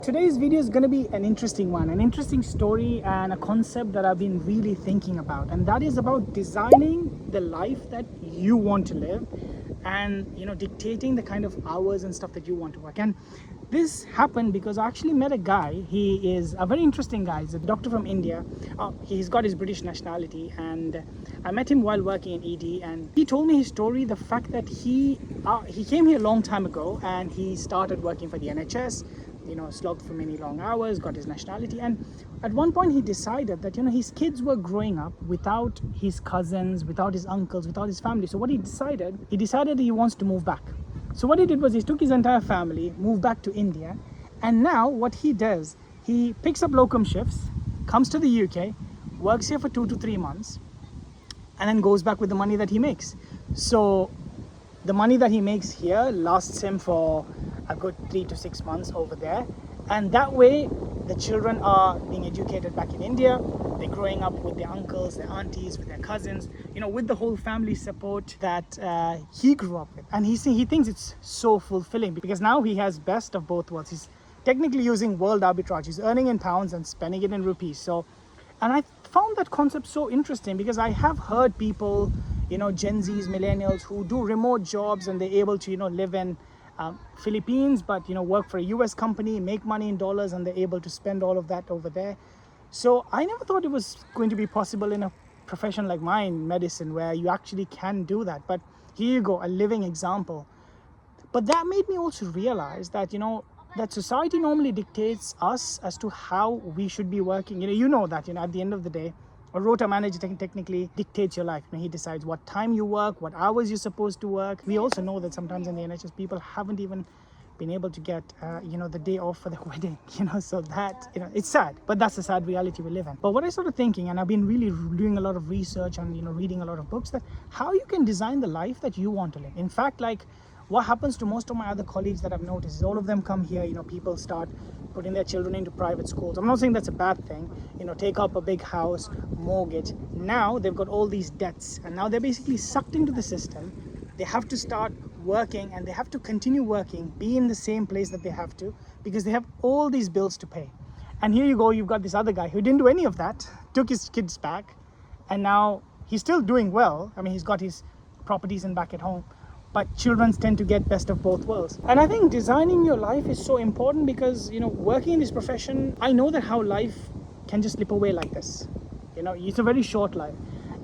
Today's video is going to be an interesting one, an interesting story and a concept that I've been really thinking about, and that is about designing the life that you want to live and dictating the kind of hours and stuff that you want to work. And this happened because I actually met a guy. He is a very interesting guy. He's a doctor from India. He's got his British nationality, and I met him while working in ED, and he told me his story, the fact that he came here a long time ago and he started working for the NHS, slogged for many long hours, got his nationality, and at one point he decided that his kids were growing up without his cousins, without his uncles, without his family. So what he decided he wants to move back. So what he did was he took his entire family, moved back to India, and now what he does, he picks up locum shifts, comes to the UK, works here for 2 to 3 months, and then goes back with the money that he makes. So the money that he makes here lasts him for a good 3 to 6 months over there, and that way the children are being educated back in India. They're growing up with their uncles, their aunties, with their cousins, with the whole family support that he grew up with. And he thinks it's so fulfilling because now he has best of both worlds. He's technically using world arbitrage. He's earning in pounds and spending it in rupees. And I found that concept so interesting because I have heard people, Gen Zs, millennials, who do remote jobs and they're able to, live in Philippines, but work for a US company, make money in dollars, and they're able to spend all of that over there. So I never thought it was going to be possible in a profession like mine, medicine, where you actually can do that. But here you go, a living example. But that made me also realize that that society normally dictates us as to how we should be working. That at the end of the day, a rota manager technically dictates your life. He decides what time you work, what hours you're supposed to work. We also know that sometimes in the NHS, people haven't even been able to get, the day off for their wedding, so that, it's sad, but that's the sad reality we live in. But what I started thinking, and I've been really doing a lot of research and, reading a lot of books, that how you can design the life that you want to live. In fact, what happens to most of my other colleagues that I've noticed is all of them come here, people start putting their children into private schools. I'm not saying that's a bad thing, take up a big house, mortgage. Now they've got all these debts, and now they're basically sucked into the system. They have to start working, and they have to continue working, be in the same place that they have to, because they have all these bills to pay. And here you go, you've got this other guy who didn't do any of that, took his kids back, and now he's still doing well. He's got his properties and back at home, but children tend to get best of both worlds. And I think designing your life is so important because, working in this profession, I know that how life can just slip away like this. It's a very short life.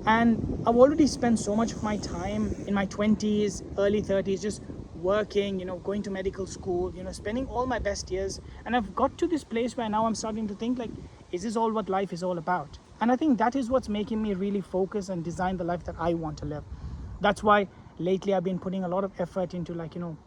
And I've already spent so much of my time in my 20s, early 30s, just working, going to medical school, spending all my best years. And I've got to this place where now I'm starting to think is this all what life is all about? And I think that is what's making me really focus and design the life that I want to live. That's why lately I've been putting a lot of effort into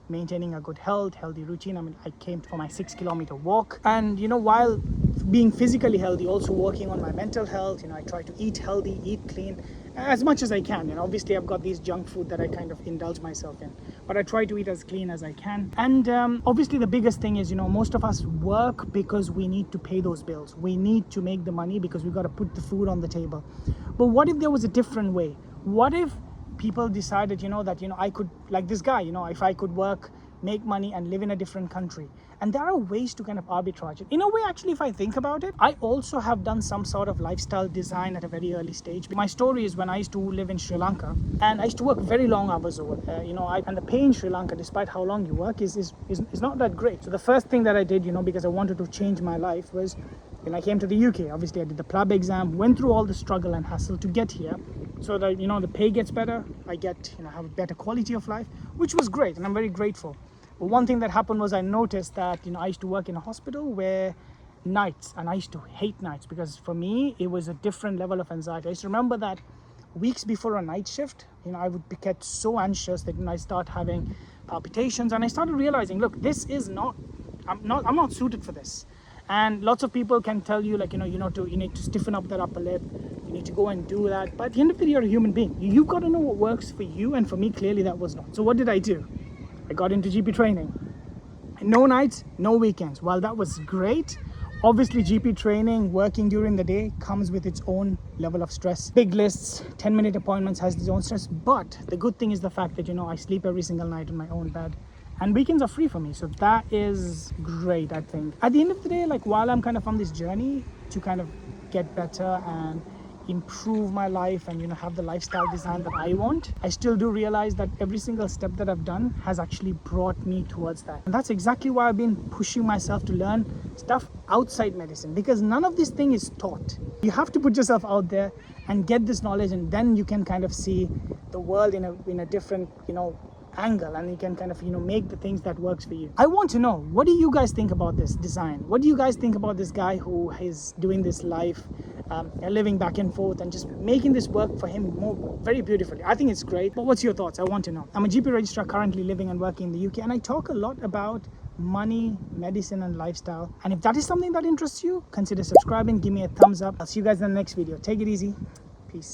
maintaining a good healthy routine. I came for my 6-kilometer walk, and while being physically healthy, also working on my mental health. I try to eat healthy, eat clean as much as I can. Obviously I've got these junk food that I kind of indulge myself in, but I try to eat as clean as I can. And obviously the biggest thing is, most of us work because we need to pay those bills. We need to make the money because we've got to put the food on the table. But what if there was a different way? What if people decided, that, I could, like this guy, if I could work, make money and live in a different country? And there are ways to kind of arbitrage it. In a way, actually, if I think about it, I also have done some sort of lifestyle design at a very early stage. My story is when I used to live in Sri Lanka, and I used to work very long hours over there. And the pay in Sri Lanka, despite how long you work, is not that great. So the first thing that I did, because I wanted to change my life, was when I came to the UK. Obviously, I did the PLAB exam, went through all the struggle and hassle to get here, so that the pay gets better. I get have a better quality of life, which was great, and I'm very grateful. But one thing that happened was I noticed that I used to work in a hospital where nights, and I used to hate nights because for me it was a different level of anxiety. I used to remember that weeks before a night shift, I would get so anxious that I start having palpitations, and I started realizing, look, this is I'm not suited for this. And lots of people can tell you you need to stiffen up that upper lip, you need to go and do that. But at the end of the day, you're a human being. You've got to know what works for you, and for me, clearly that was not. So what did I do? I got into GP training. No nights, no weekends. While that was great, obviously GP training, working during the day, comes with its own level of stress. Big lists, 10-minute appointments has its own stress. But the good thing is the fact that I sleep every single night in my own bed. and weekends are free for me, so that is great. I think at the end of the day, like while I'm kind of on this journey to kind of get better and improve my life and have the lifestyle design that I want, I still do realize that every single step that I've done has actually brought me towards that. And that's exactly why I've been pushing myself to learn stuff outside medicine, because none of this thing is taught. You have to put yourself out there and get this knowledge, and then you can kind of see the world in a different angle, and you can kind of make the things that works for you. I want to know, what do you guys think about this design? What do you guys think about this guy who is doing this life, living back and forth and just making this work for him very beautifully? I think it's great, but what's your thoughts? I want to know. I'm a GP registrar currently living and working in the UK, and I talk a lot about money, medicine and lifestyle, and if that is something that interests you, consider subscribing, give me a thumbs up. I'll see you guys in the next video. Take it easy. Peace.